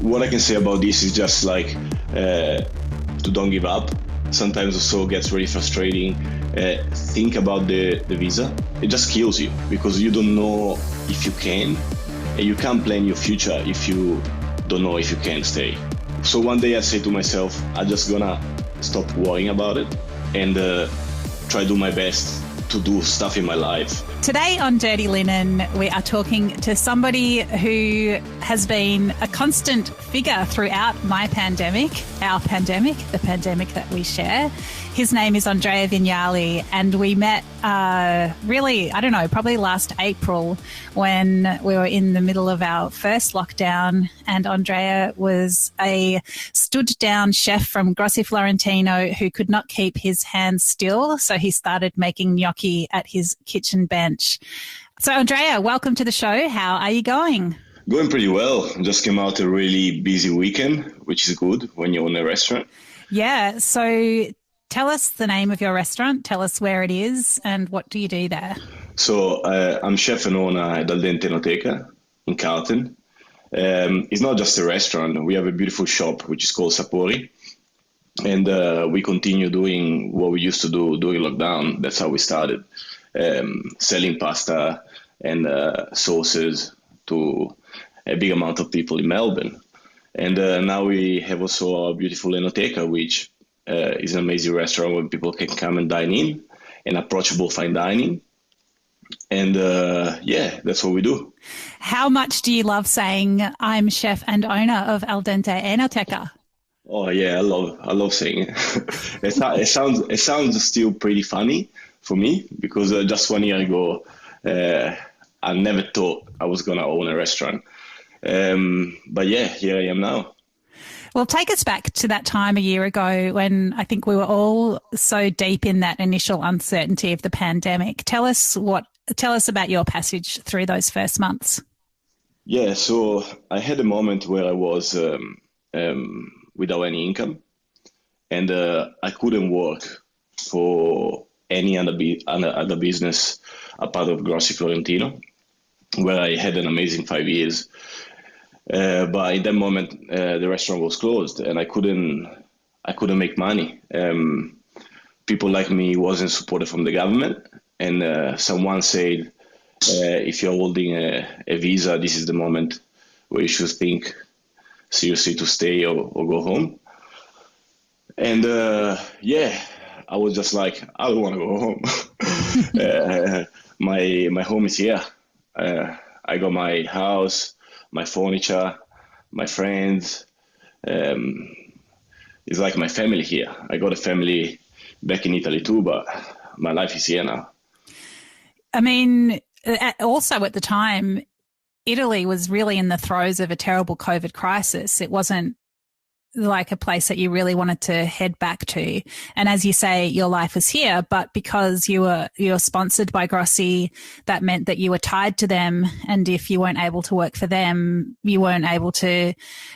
what I can say about this is just like to don't give up. Sometimes also gets really frustrating. Think about the visa. It just kills you because you don't know if you can, and you can't plan your future if you don't know if you can stay. So one day I say to myself, I'm just gonna stop worrying about it and try to do my best to do stuff in my life. Today on Dirty Linen, we are talking to somebody who has been a constant figure throughout my pandemic, our pandemic, the pandemic that we share. His name is Andrea Vignali, and we met really, I don't know, probably last April when we were in the middle of our first lockdown, and Andrea was a stood-down chef from Grossi Florentino who could not keep his hands still, so he started making gnocchi at his kitchen bench. So, Andrea, welcome to the show. How are you going? Going pretty well. Just came out a really busy weekend, which is good when you own a restaurant. Yeah, so tell us the name of your restaurant, tell us where it is, and what do you do there? So I'm chef and owner at Dente Enoteca in Carlton. It's not just a restaurant. We have a beautiful shop, which is called Sapori. And we continue doing what we used to do during lockdown. That's how we started, selling pasta and sauces to a big amount of people in Melbourne. And now we have also a beautiful Enoteca, which is an amazing restaurant where people can come and dine in, and approachable fine dining. And yeah, that's what we do. How much do you love saying I'm chef and owner of Al Dente Enoteca? Oh yeah, I love saying it. It sounds still pretty funny for me because just 1 year ago, I never thought I was gonna own a restaurant. But yeah, here I am now. Well, take us back to that time a year ago when I think we were all so deep in that initial uncertainty of the pandemic. Tell us about your passage through those first months. Yeah, so I had a moment where I was without any income, and I couldn't work for any other business apart of Grossi Florentino, where I had an amazing 5 years. But in that moment, the restaurant was closed, and I couldn't make money. People like me wasn't supported from the government, and someone said, if you're holding a visa, this is the moment where you should think seriously to stay or go home. And yeah, I was just like, I don't want to go home. My home is here. I got my house, my furniture, my friends. It's like my family here. I got a family back in Italy too, but my life is here now. I mean, also at the time, Italy was really in the throes of a terrible COVID crisis. It wasn't like a place that you really wanted to head back to. And as you say, your life was here, but because you're sponsored by Grossi, that meant that you were tied to them. And if you weren't able to work for them, you weren't able to,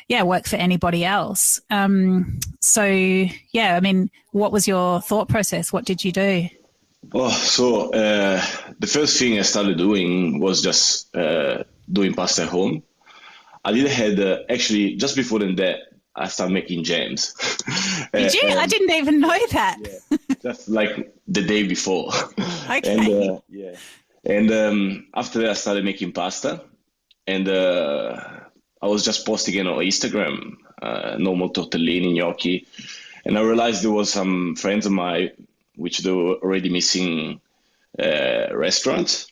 work for anybody else. So, yeah, I mean, what was your thought process? What did you do? Oh, so the first thing I started doing was just doing pasta at home. I did had actually just before that, I started making jams. Did you? I didn't even know that. Yeah, just like the day before. Okay. And after that, I started making pasta, and I was just posting it on Instagram, normal tortellini, gnocchi, and I realized there was some friends of mine which they were already missing restaurants.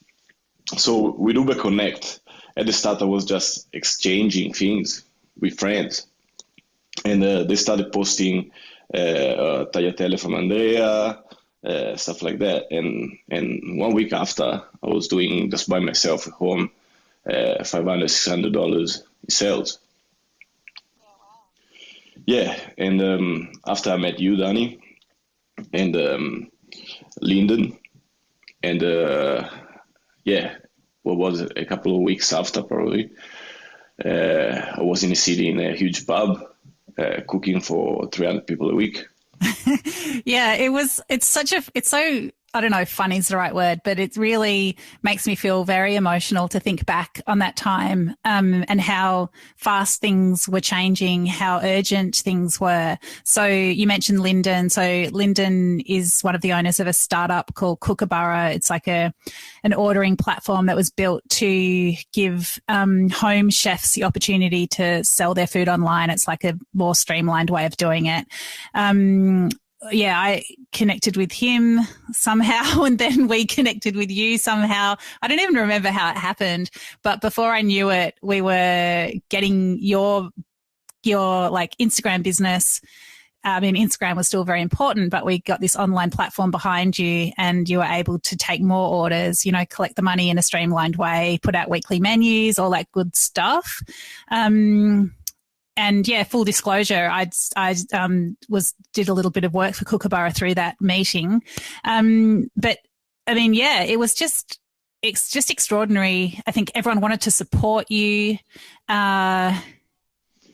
So with Uber Connect, at the start I was just exchanging things with friends. And they started posting tagliatelle from Andrea, stuff like that. And 1 week after, I was doing just by myself at home, $500, $600 in sales. Yeah, and after I met you, Dani, and Lyndon, and what was it, a couple of weeks after probably, I was in a city in a huge pub, cooking for 300 people a week. Yeah, it's so I don't know if funny is the right word, but it really makes me feel very emotional to think back on that time, and how fast things were changing, how urgent things were. So you mentioned Lyndon. So Lyndon is one of the owners of a startup called Kookaburra. It's like an ordering platform that was built to give home chefs the opportunity to sell their food online. It's like a more streamlined way of doing it. I connected with him somehow, and then we connected with you somehow. I don't even remember how it happened, but before I knew it, we were getting your like Instagram business. I mean, Instagram was still very important, but we got this online platform behind you, and you were able to take more orders, collect the money in a streamlined way, put out weekly menus, all that good stuff. And yeah, full disclosure, I did a little bit of work for Kookaburra through that meeting. But I mean, yeah, it's just extraordinary. I think everyone wanted to support you. Yeah,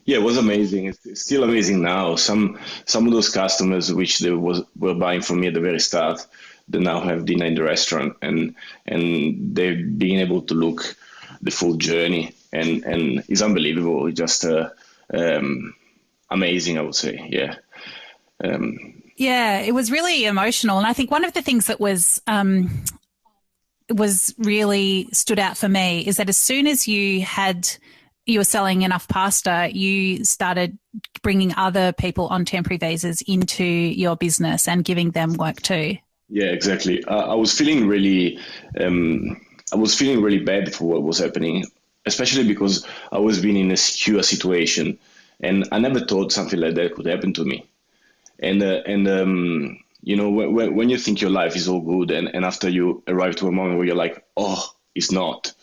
it was amazing. It's still amazing now. Some of those customers which were buying from me at the very start, they now have dinner in the restaurant, and they've been able to look the full journey, and it's unbelievable. It's just amazing, I would say. Yeah. Yeah, it was really emotional, and I think one of the things that was really stood out for me is that as soon as you were selling enough pasta, you started bringing other people on temporary visas into your business and giving them work too. Yeah, exactly. I was feeling really bad for what was happening, especially because I was being in a secure situation, and I never thought something like that could happen to me. And when you think your life is all good, and after you arrive to a moment where you're like, oh, it's not,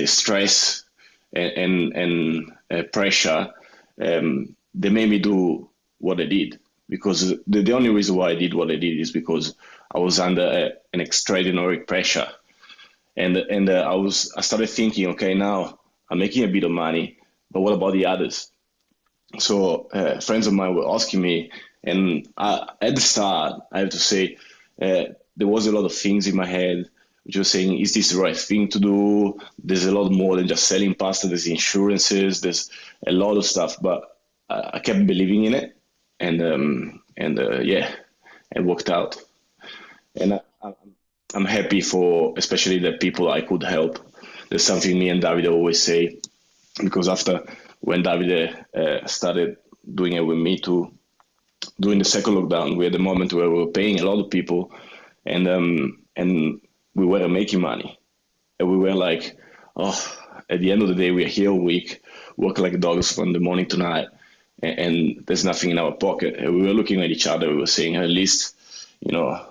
stress and pressure, they made me do what I did, because the only reason why I did what I did is because I was under an extraordinary pressure. And I started thinking, okay, now I'm making a bit of money, but what about the others? So friends of mine were asking me, and at the start, I have to say, there was a lot of things in my head which were saying, is this the right thing to do? There's a lot more than just selling pasta. There's insurances. There's a lot of stuff, but I kept believing in it, and it worked out. And I'm happy for especially the people I could help. There's something me and Davide always say, because after when Davide started doing it with me too, during the second lockdown, we had a moment where we were paying a lot of people, and we weren't making money. And we were like, oh, at the end of the day, we're here all week, work like dogs from the morning to night, and there's nothing in our pocket. And we were looking at each other, we were saying, at least,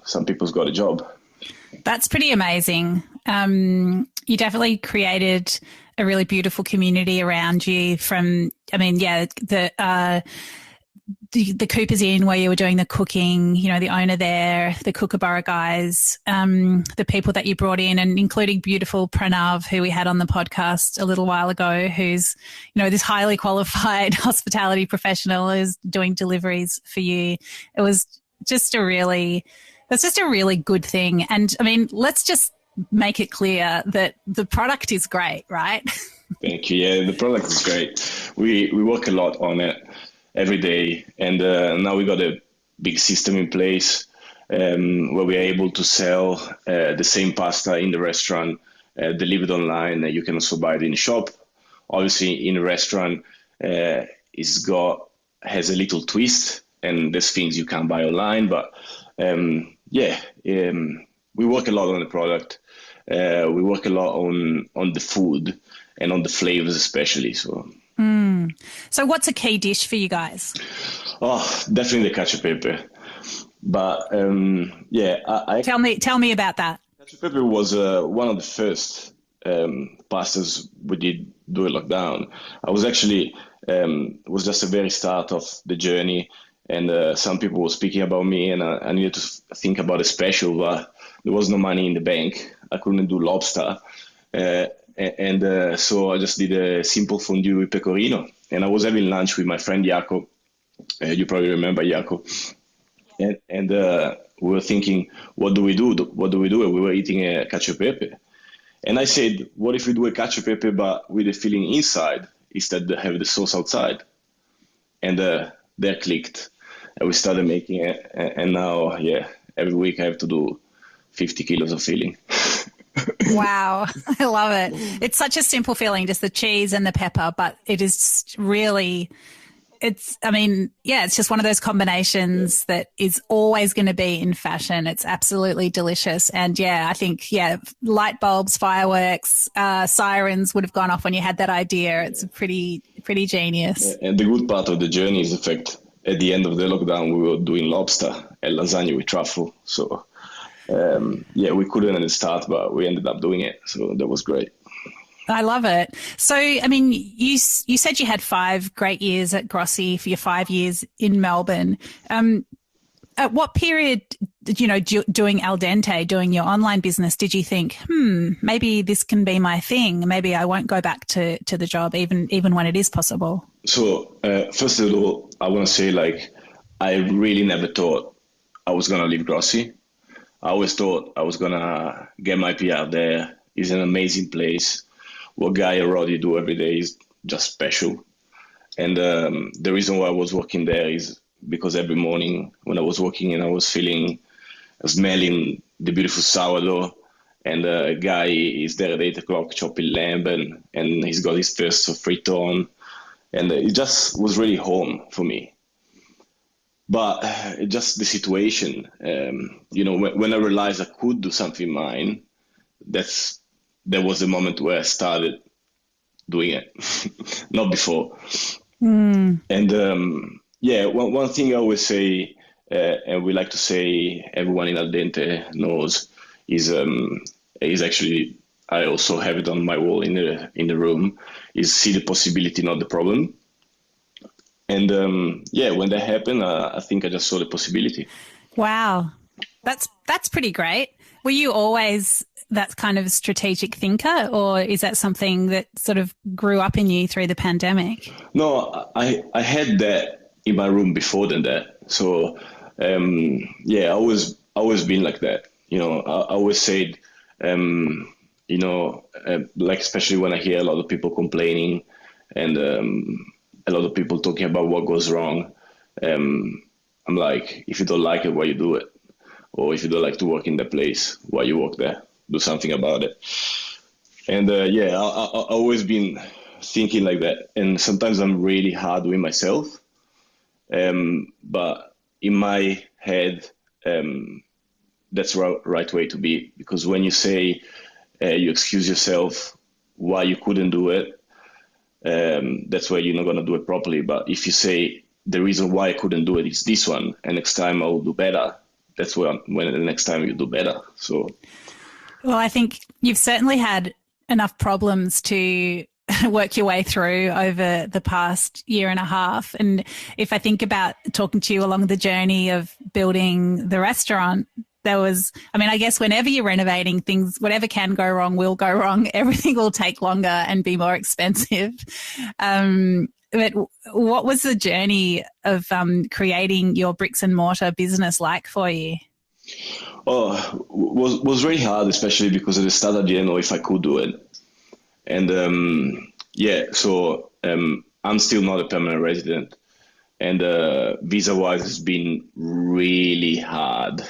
some people's got a job. That's pretty amazing. You definitely created a really beautiful community around you the Cooper's Inn where you were doing the cooking, the owner there, the Kookaburra guys, the people that you brought in, and including beautiful Pranav, who we had on the podcast a little while ago, who's, this highly qualified hospitality professional who's doing deliveries for you. That's just a really good thing. And I mean, let's just make it clear that the product is great, right? Thank you. Yeah, the product is great. We work a lot on it every day, and now we got a big system in place where we are able to sell the same pasta in the restaurant, delivered online. You can also buy it in the shop. Obviously, in a restaurant, has a little twist, and there's things you can't buy online. But we work a lot on the product. We work a lot on the food and on the flavors, especially. So what's a key dish for you guys? Oh, definitely the cacio e pepe. But tell me about that. Cacio e pepe was one of the first pastas we did during lockdown. I was actually it was just the very start of the journey, and some people were speaking about me, and I needed to think about a special, but there was no money in the bank. I couldn't do lobster. So I just did a simple fondue with pecorino, and I was having lunch with my friend Jaco. You probably remember Jaco. And we were thinking, what do we do? What do we do? And we were eating a cacio e pepe. And I said, what if we do a cacio e pepe, but with the filling inside instead of have the sauce outside? And that clicked. And we started making it. And now, yeah, every week I have to do 50 kilos of filling. Wow, I love it. It's such a simple filling, just the cheese and the pepper, but it is really, it's just one of those combinations that is always going to be in fashion. It's absolutely delicious. And I think, light bulbs, fireworks, sirens would have gone off when you had that idea. It's pretty genius. And the good part of the journey is the fact at the end of the lockdown, we were doing lobster and lasagna with truffle. So, we couldn't at the start, but we ended up doing it. So that was great. I love it. So, you said you had 5 great years at Grossi for your 5 years in Melbourne. At what period, doing Al Dente, doing your online business, did you think, maybe this can be my thing? Maybe I won't go back to the job even when it is possible? So, first of all, I want to say, I really never thought I was going to leave Grossi. I always thought I was going to get my PR there. It's an amazing place. What Guy and Roddy do every day is just special. And the reason why I was working there is because every morning when I was working and I was smelling the beautiful sourdough, and Guy is there at 8 o'clock chopping lamb, and he's got his first friton, and it just was really home for me. But just the situation, when I realized I could do something mine, that was the moment where I started doing it, not before. And one thing I always say, and we like to say, everyone in Al Dente knows, is actually, I also have it on my wall in the room, is see the possibility, not the problem. And when that happened, I think I just saw the possibility. Wow, that's pretty great. Were you always that kind of strategic thinker, or is that something that sort of grew up in you through the pandemic? No, I had that in my room before than that. So I always been like that. I always said, especially when I hear a lot of people complaining and a lot of people talking about what goes wrong. I'm like, if you don't like it, why you do it? Or if you don't like to work in that place, why you work there? Do something about it. And I've always been thinking like that. And sometimes I'm really hard with myself. But in my head, that's the right way to be. Because when you say you excuse yourself why you couldn't do it, that's why you're not going to do it properly. But if you say the reason why I couldn't do it is this one, and next time I'll do better, that's when the next time you do better. So, well, I think you've certainly had enough problems to work your way through over the past year and a half. And if I think about talking to you along the journey of building the restaurant, I guess whenever you're renovating things, whatever can go wrong will go wrong. Everything will take longer and be more expensive. But what was the journey of creating your bricks and mortar business like for you? Oh, was really hard, especially because at the start I didn't know if I could do it. And I'm still not a permanent resident. And visa-wise, it's been really hard.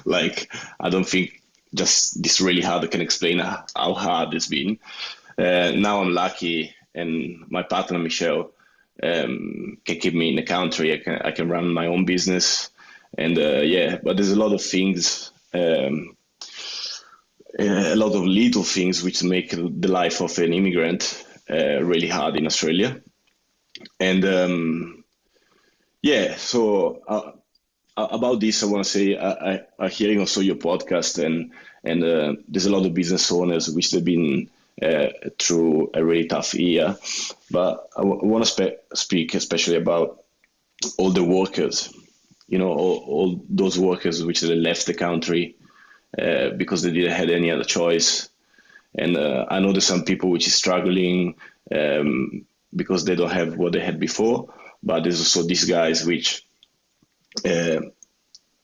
I don't think just this really hard I can explain how hard it's been. Now I'm lucky, and my partner, Michelle, can keep me in the country. I can run my own business. And but there's a lot of things, a lot of little things which make the life of an immigrant really hard in Australia. And so about this, I want to say I'm hearing also your podcast, and there's a lot of business owners which have been through a really tough year. But I want to speak especially about all the workers, all those workers which they left the country because they didn't have any other choice. And I know there's some people which is struggling because they don't have what they had before. But there's also these guys which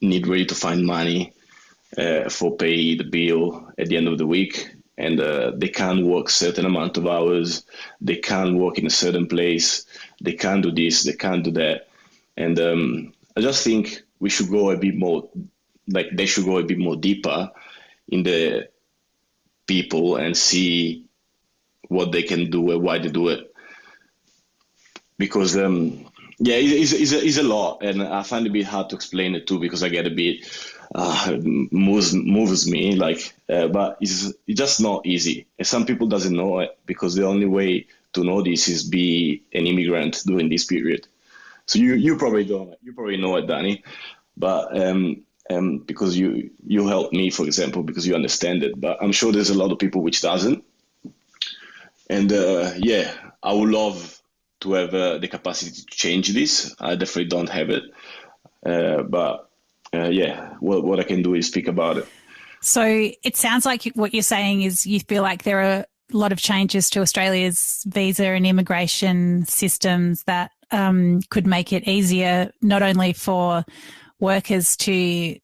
need really to find money for pay the bill at the end of the week, and they can't work certain amount of hours, they can't work in a certain place, they can't do this, they can't do that. And I just think we should go a bit more, like they should go a bit more deeper in the people and see what they can do and why they do it. Because it's a lot, and I find it a bit hard to explain it too, because I get a bit moves me, like, but it's just not easy. And some people doesn't know it, because the only way to know this is be an immigrant during this period. So you probably don't, you probably know it, Dani, but because you helped me, for example, because you understand it. But I'm sure there's a lot of people which doesn't. And I would love to have the capacity to change this. I definitely don't have it, but what I can do is speak about it. So it sounds like what you're saying is you feel like there are a lot of changes to Australia's visa and immigration systems that could make it easier, not only for workers to,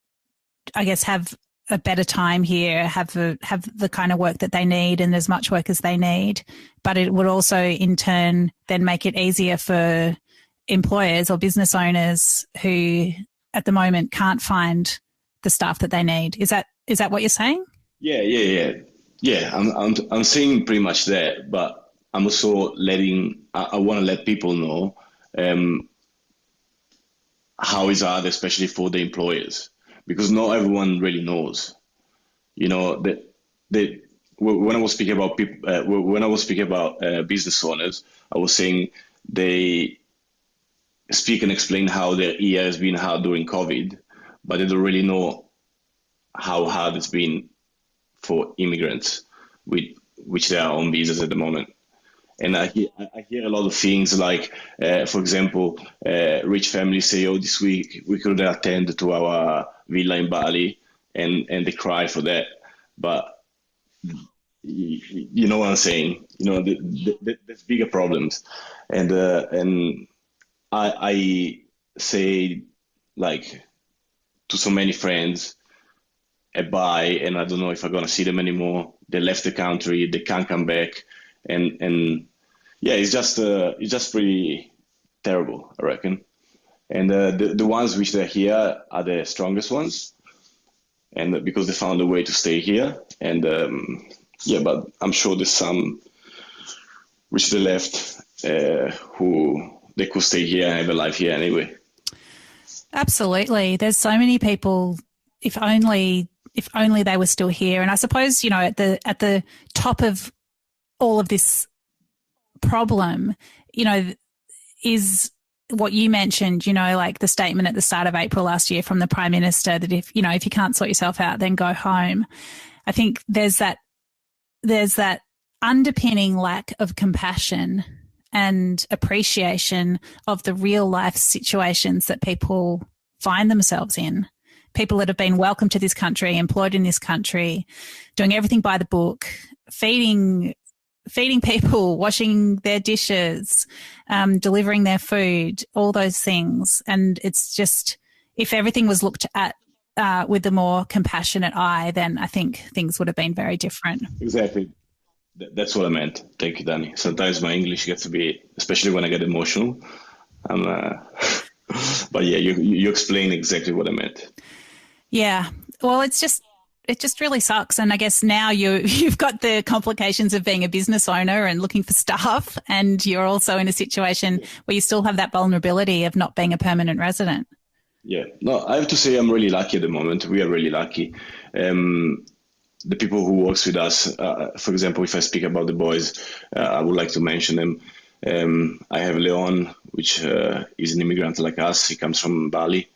I guess, have a better time here, have the kind of work that they need and as much work as they need, but it would also in turn then make it easier for employers or business owners who at the moment can't find the staff that they need. Is that what you're saying? Yeah. I'm saying pretty much that, but I'm also I want to let people know how it's hard, especially for the employers, because not everyone really knows. You know, when I was speaking about people, when I was speaking about business owners, I was saying they speak and explain how their year has been hard during COVID, but they don't really know how hard it's been for immigrants which they are on visas at the moment. And I hear a lot of things like, for example, rich families say, "Oh, this week we couldn't attend to our villa in Bali," and they cry for that. But you know what I'm saying? You know, there's bigger problems, and I say, like, to so many friends, bye, and I don't know if I'm gonna see them anymore. They left the country, they can't come back, and yeah, it's just pretty terrible, I reckon. And the ones which they're here are the strongest ones, and because they found a way to stay here. And but I'm sure there's some which they left who they could stay here and have a life here anyway. Absolutely. There's so many people, if only they were still here. And I suppose, you know, at the top of all of this problem, you know, is what you mentioned, you know, like the statement at the start of April last year from the Prime Minister that if you can't sort yourself out, then go home. I think there's that underpinning lack of compassion and appreciation of the real life situations that people find themselves in. People that have been welcomed to this country, employed in this country, doing everything by the book, feeding people, washing their dishes, delivering their food, all those things. And it's just, if everything was looked at with a more compassionate eye, then I think things would have been very different. Exactly. That's what I meant. Thank you, Dani. Sometimes my English gets a bit, especially when I get emotional. But yeah, you explain exactly what I meant. Yeah. Well, it just really sucks. And I guess now you've got the complications of being a business owner and looking for staff, and you're also in a situation where you still have that vulnerability of not being a permanent resident. Yeah. No, I have to say I'm really lucky at the moment. We are really lucky. The people who works with us, for example, if I speak about the boys, I would like to mention them. I have Leon, which is an immigrant like us. He comes from Bali.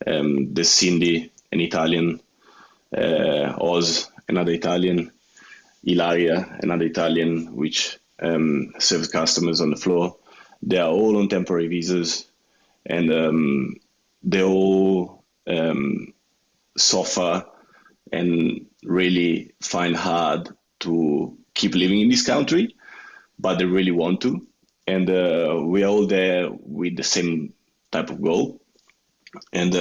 There's Cindy, an Italian. Oz, another Italian. Ilaria, another Italian, which serves customers on the floor. They are all on temporary visas, and they all suffer and really find hard to keep living in this country, but they really want to. And we are all there with the same type of goal, And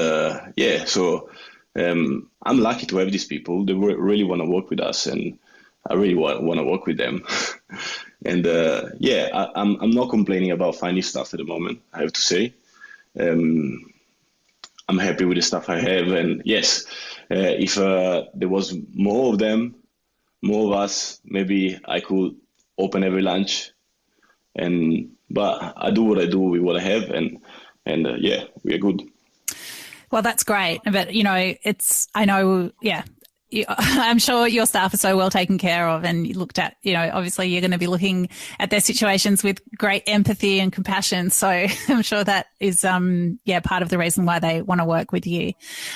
so I'm lucky to have these people. They really want to work with us, and I really want to work with them. And I'm not complaining about finding stuff at the moment, I have to say. I'm happy with the stuff I have. And yes, if there was more of them, more of us, maybe I could open every lunch. But I do what I do with what I have, and we are good. Well, that's great. But, I'm sure your staff are so well taken care of and looked at, obviously you're going to be looking at their situations with great empathy and compassion. So I'm sure that is, part of the reason why they want to work with you.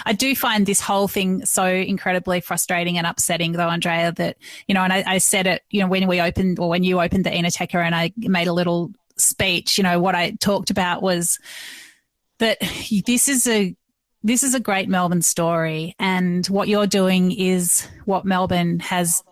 I do find this whole thing so incredibly frustrating and upsetting though, Andrea, that, and I said it, when you opened the Enoteca and I made a little speech, what I talked about was that this is a great Melbourne story, and what you're doing is what Melbourne has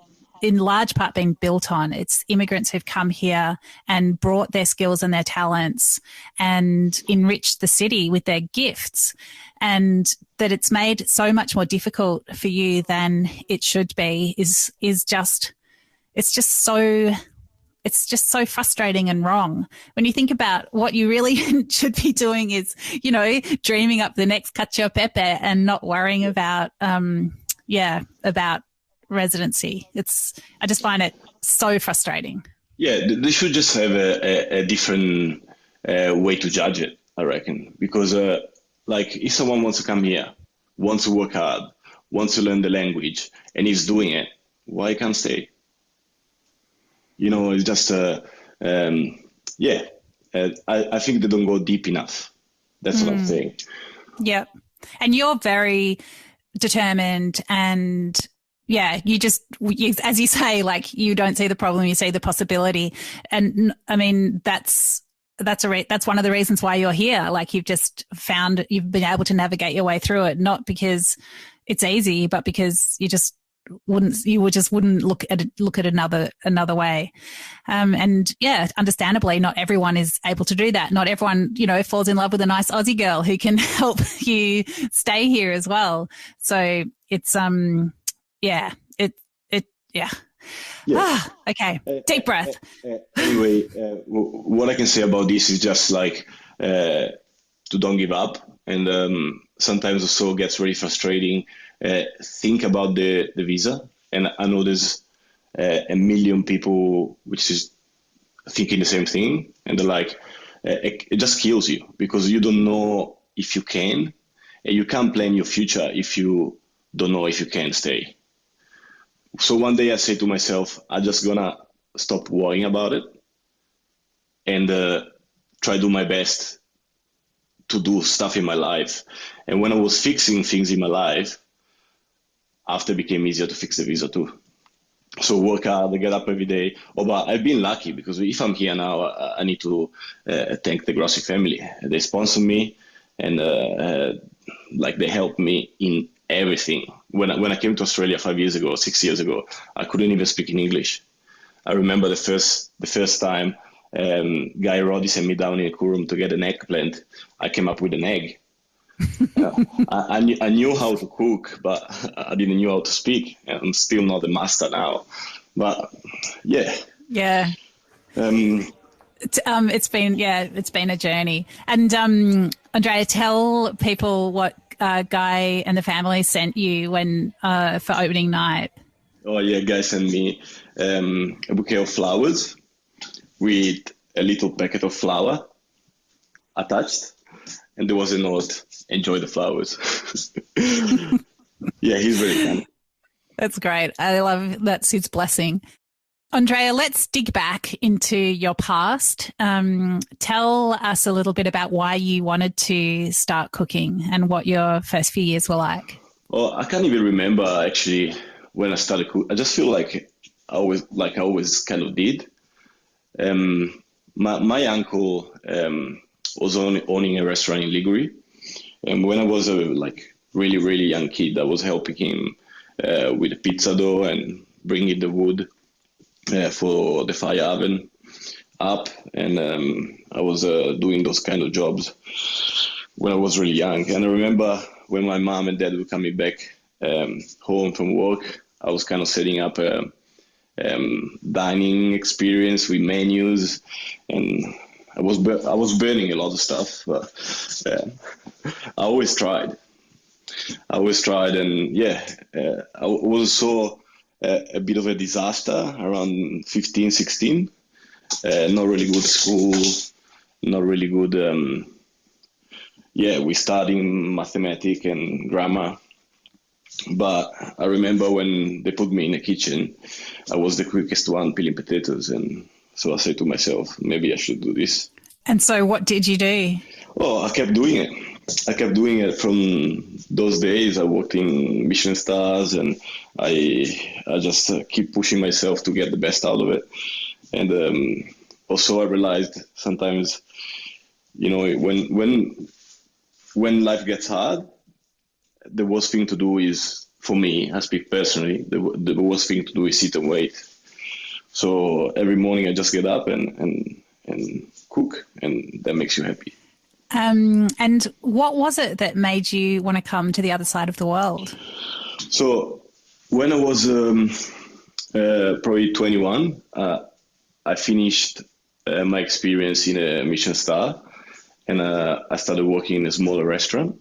in large part been built on. It's immigrants who've come here and brought their skills and their talents and enriched the city with their gifts, and that it's made so much more difficult for you than it should be is just so frustrating and wrong. When you think about what you really should be doing is, dreaming up the next cacio e pepe and not worrying about, about residency. I just find it so frustrating. Yeah, they should just have a different way to judge it, I reckon. Because, if someone wants to come here, wants to work hard, wants to learn the language, and is doing it, why can't stay? It's just, I think they don't go deep enough. That's what I'm saying. Yeah. And you're very determined and, as you say, like you don't see the problem, you see the possibility. And I mean, that's one of the reasons why you're here. Like you've been able to navigate your way through it, not because it's easy, but because you wouldn't look at it another way. Understandably, not everyone is able to do that. Not everyone, falls in love with a nice Aussie girl who can help you stay here as well. So it's, Yeah. Okay. Deep breath. Anyway, what I can say about this is just to don't give up. And sometimes also gets really frustrating. Think about the visa. And I know there's a million people which is thinking the same thing. And they're like, it just kills you because you don't know if you can. And you can't plan your future if you don't know if you can stay. So one day I say to myself, I'm just gonna stop worrying about it and try to do my best to do stuff in my life. And when I was fixing things in my life, after it became easier to fix the visa too. So work hard, get up every day. But I've been lucky because if I'm here now, I need to thank the Grossi family. They sponsor me and they helped me in everything. When I came to Australia 6 years ago, I couldn't even speak in English. I remember the first time Guy Roddy sent me down in a room to get an eggplant. I came up with an egg. I knew how to cook, but I didn't know how to speak. I'm still not a master now. But yeah. It's been a journey. And Andrea, tell people what Guy and the family sent you for opening night. Oh yeah, Guy sent me a bouquet of flowers with a little packet of flour attached, and there was a note: "Enjoy the flowers." Yeah, he's very kind. That's great. I love that's his blessing. Andrea, let's dig back into your past. Tell us a little bit about why you wanted to start cooking and what your first few years were like. Well, I can't even remember actually when I started cooking. I just feel like I always kind of did. My uncle was owning a restaurant in Liguri, and when I was a really, really young kid, I was helping him with the pizza dough and bringing the wood for the fire oven up, and I was doing those kind of jobs when I was really young. And I remember when my mom and dad were coming back home from work, I was kind of setting up a dining experience with menus, and I was burning a lot of stuff, but I always tried. And I was so a bit of a disaster around 15, 16. Not really good at school, not really good. We studying mathematics and grammar. But I remember when they put me in the kitchen, I was the quickest one peeling potatoes. And so I said to myself, maybe I should do this. And so what did you do? Oh, I kept doing it. From those days. I worked in Michelin stars, and I just keep pushing myself to get the best out of it. And also I realized sometimes, when life gets hard, the worst thing to do is, for me, I speak personally, the worst thing to do is sit and wait. So every morning I just get up and cook, and that makes you happy. And what was it that made you want to come to the other side of the world? So when I was probably 21, I finished my experience in a Michelin star, and I started working in a smaller restaurant.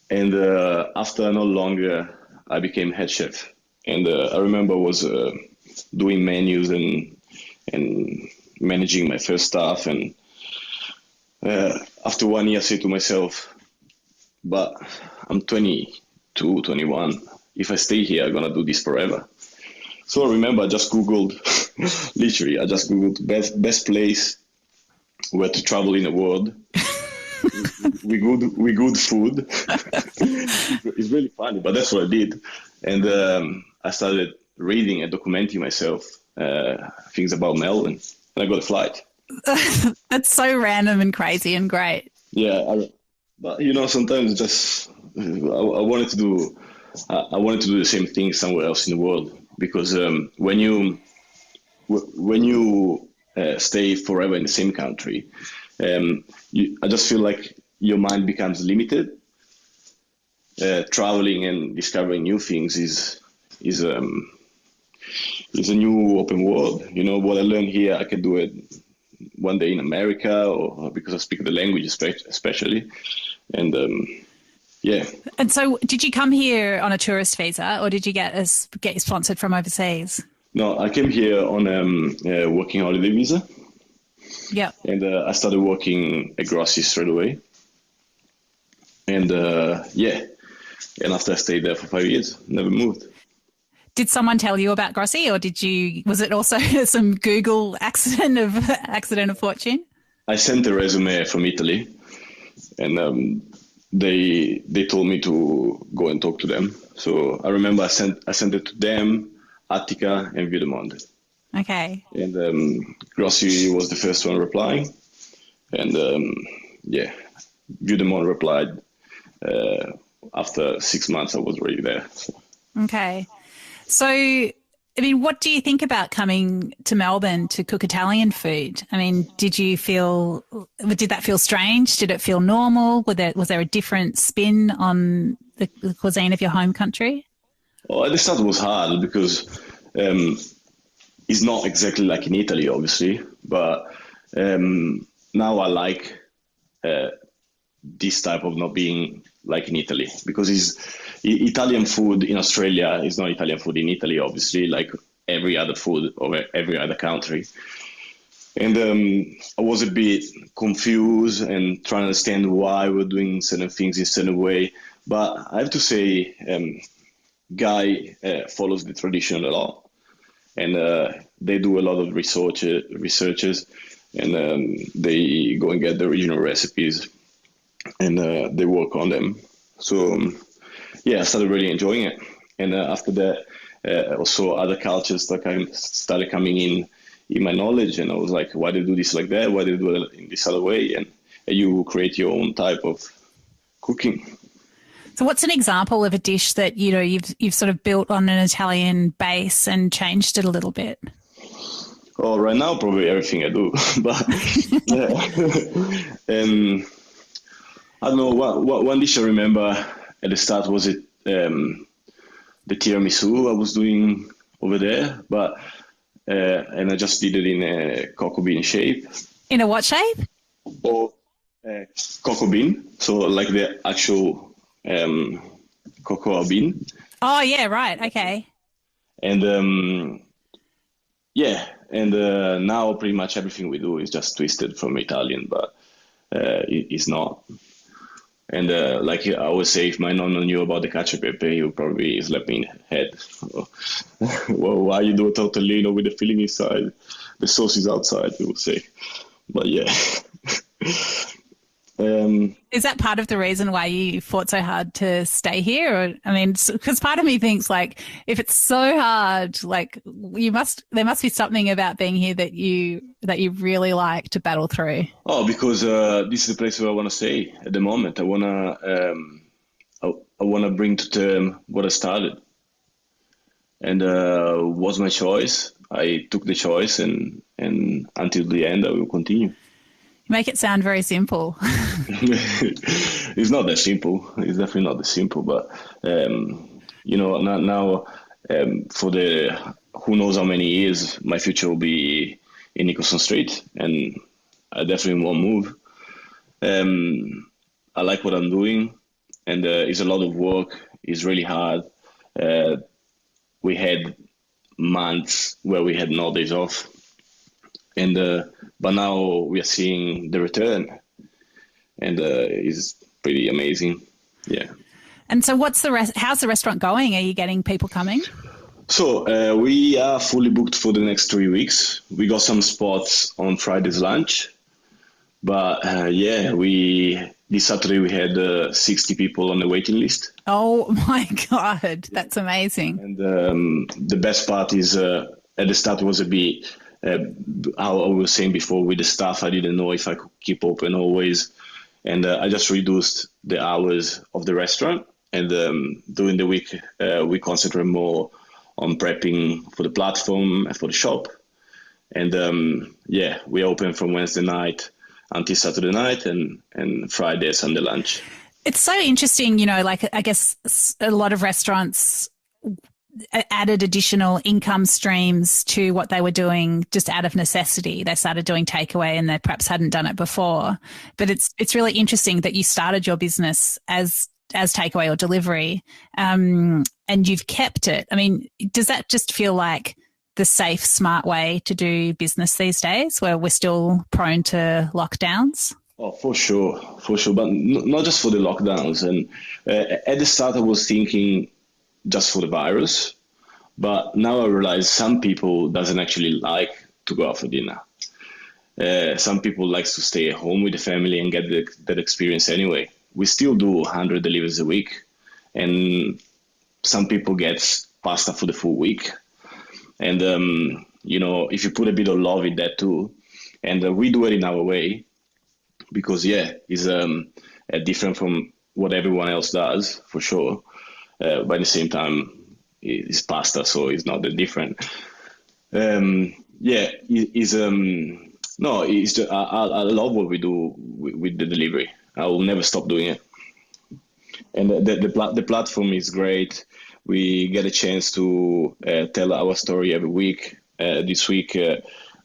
And after no longer, I became head chef. And I remember I was doing menus and managing my first staff. And after 1 year, I said to myself, but I'm 22, 21. If I stay here, I'm going to do this forever. So I remember I just Googled, literally, best place where to travel in the world. with good food. It's really funny, but that's what I did. And I started reading and documenting myself, things about Melbourne, and I got a flight. That's so random and crazy and great. Yeah, but sometimes just I wanted to do the same thing somewhere else in the world, because when you stay forever in the same country, I just feel like your mind becomes limited. Traveling and discovering new things is a new open world. What I learned here, I can do it one day in America, or because I speak the language, especially. And And so, did you come here on a tourist visa, or did you get you sponsored from overseas? No, I came here on a working holiday visa. Yeah. And I started working at Grossi straight away. And and after I stayed there for 5 years, never moved. Did someone tell you about Grossi, or was it also some Google accident of fortune? I sent a resume from Italy, and they told me to go and talk to them. So I remember I sent it to them, Attica, and Vieux-le-Monde. Okay. And Grossi was the first one replying, and Vieux-le-Monde replied. After 6 months, I was already there. So. Okay. So, I mean, what do you think about coming to Melbourne to cook Italian food? I mean, did that feel strange? Did it feel normal? Was there a different spin on the cuisine of your home country? Well, at the start it was hard because it's not exactly like in Italy, obviously, but now I like this type of not being like in Italy, because Italian food in Australia is not Italian food in Italy, obviously, like every other food of every other country. And I was a bit confused and trying to understand why we're doing certain things in certain way. But I have to say, Guy follows the tradition a lot, and they do a lot of researches, and they go and get the original recipes, and they work on them. So I started really enjoying it. And after that, also other cultures started coming in my knowledge, and I was like, why do they do this like that? Why do they do it in this other way? And you create your own type of cooking. So what's an example of a dish that you've sort of built on an Italian base and changed it a little bit? Oh, right now probably everything I do, but I don't know. One dish I remember at the start was the tiramisu I was doing over there, but and I just did it in a cocoa bean shape In a what shape? or cocoa bean, so like the actual cocoa bean, Oh, yeah, right. Okay. and yeah, and now pretty much everything we do is just twisted from Italian, but it's not. And like I would say, if my nonna knew about the cacio e pepe, he would probably slap me in the head. Well, why you do tortellino with the filling inside? The sauce is outside, he would say. But yeah. Is that part of the reason why you fought so hard to stay here? Or, I mean, because part of me thinks like if it's so hard, like there must be something about being here that you really like to battle through. Oh, because this is the place where I want to stay at the moment. I wanna bring to term what I started, and was my choice. I took the choice, and until the end, I will continue. You make it sound very simple. It's not that simple. It's definitely not that simple. But now for the who knows how many years, my future will be in Nicholson Street, and I definitely won't move. I like what I'm doing, and it's a lot of work. It's really hard. We had months where we had no days off, and but now we are seeing the return, and it's pretty amazing. Yeah. And so what's how's the restaurant going? Are you getting people coming? So we are fully booked for the next 3 weeks. We got some spots on Friday's lunch, but yeah, this Saturday we had 60 people on the waiting list. Oh my God, that's amazing. And the best part is at the start was a bit, how I was saying before with the staff, I didn't know if I could keep open always. And I just reduced the hours of the restaurant. And during the week, we concentrate more on prepping for the platform and for the shop. And yeah, we open from Wednesday night until Saturday night and Friday, Sunday lunch. It's so interesting, like I guess a lot of restaurants added additional income streams to what they were doing just out of necessity. They started doing takeaway and they perhaps hadn't done it before. But it's really interesting that you started your business as takeaway or delivery, and you've kept it. I mean, does that just feel like the safe, smart way to do business these days where we're still prone to lockdowns? Oh, for sure. But not just for the lockdowns. And at the start, I was thinking just for the virus. But now I realize some people doesn't actually like to go out for dinner. Some people likes to stay at home with the family and get that experience anyway. We still do 100 deliveries a week. And some people get pasta for the full week. And, if you put a bit of love in that too, and we do it in our way, because yeah, it's different from what everyone else does for sure. But at the same time, it's pasta, so it's not that different. Yeah, no, it's just, I love what we do with the delivery. I will never stop doing it, and the platform is great. We get a chance to tell our story every week. This week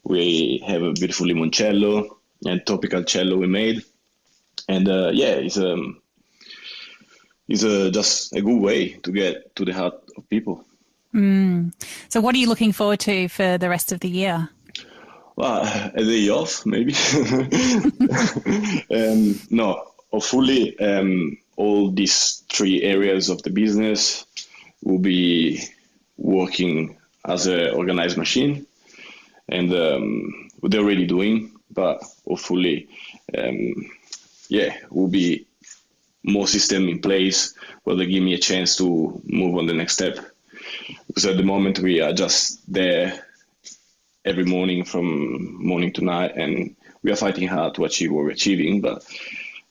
we have a beautiful limoncello and topical cello we made, and yeah, it's just a good way to get to the heart of people. So what are you looking forward to for the rest of the year? Well, a day off, maybe. No, hopefully all these 3 areas of the business will be working as an organized machine, and they're already doing, but hopefully, yeah, will be more system in place where they give me a chance to move on the next step. Because at the moment we are just there every morning from morning to night, and we are fighting hard to achieve what we're achieving, but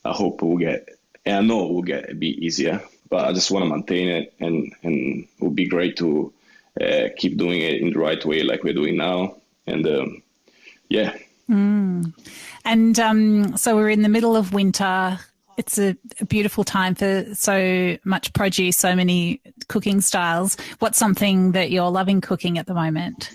I hope I know it will get a bit easier, but I just want to maintain it, and it would be great to keep doing it in the right way like we're doing now. And yeah. And so we're in the middle of winter. it's a beautiful time for so much produce, so many cooking styles. What's something that you're loving cooking at the moment?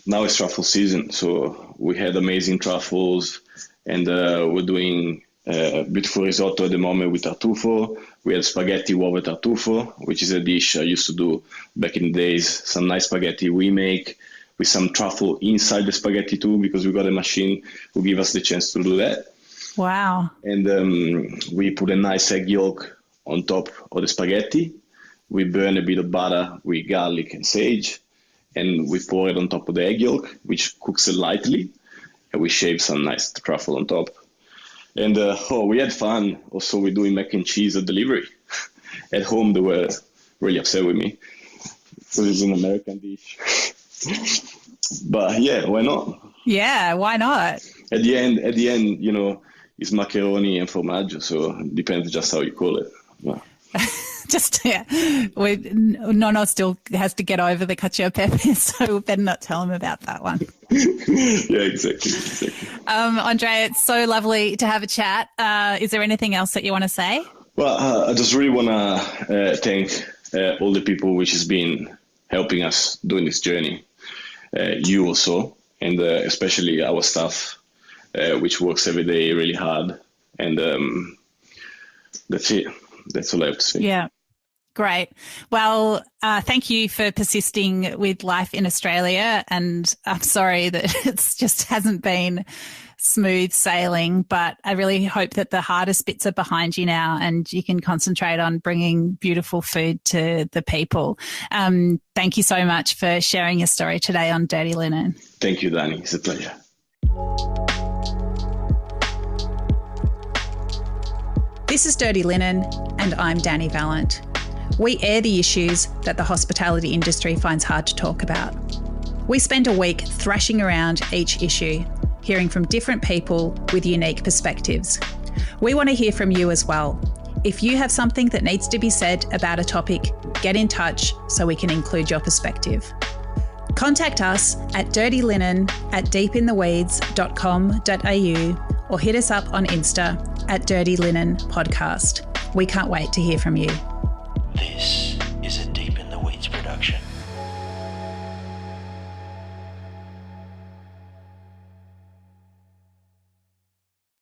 Now it's truffle season, so we had amazing truffles, and we're doing beautiful risotto at the moment with tartufo. We had spaghetti with tartufo, which is a dish I used to do back in the days. Some nice spaghetti we make with some truffle inside the spaghetti too, because we got a machine who give us the chance to do that. Wow. And we put a nice egg yolk on top of the spaghetti. We burn a bit of butter with garlic and sage, and we pour it on top of the egg yolk, which cooks it lightly, and we shave some nice truffle on top. And we had fun. Also, we're doing mac and cheese at delivery. At home, they were really upset with me because it's an American dish. But yeah, why not? Yeah, why not? At the end, it's macaroni and formaggio, so it depends just how you call it. Yeah. Nono still has to get over the cacio e pepe, so we better not tell him about that one. Yeah, exactly. Andrea, it's so lovely to have a chat. Is there anything else that you want to say? Well, I just really want to thank all the people which has been helping us during this journey. You also, and especially our staff, which works every day really hard. And that's it. That's all I have to say. Yeah. Great. Well, thank you for persisting with life in Australia. And I'm sorry that it's just hasn't been smooth sailing, but I really hope that the hardest bits are behind you now and you can concentrate on bringing beautiful food to the people. Thank you so much for sharing your story today on Dirty Linen. Thank you, Dani. It's a pleasure. This is Dirty Linen, and I'm Dani Valent. We air the issues that the hospitality industry finds hard to talk about. We spend a week thrashing around each issue, hearing from different people with unique perspectives. We want to hear from you as well. If you have something that needs to be said about a topic, get in touch so we can include your perspective. Contact us at dirtylinen@deepintheweeds.com.au or hit us up on Insta @Dirty Linen Podcast. We can't wait to hear from you. This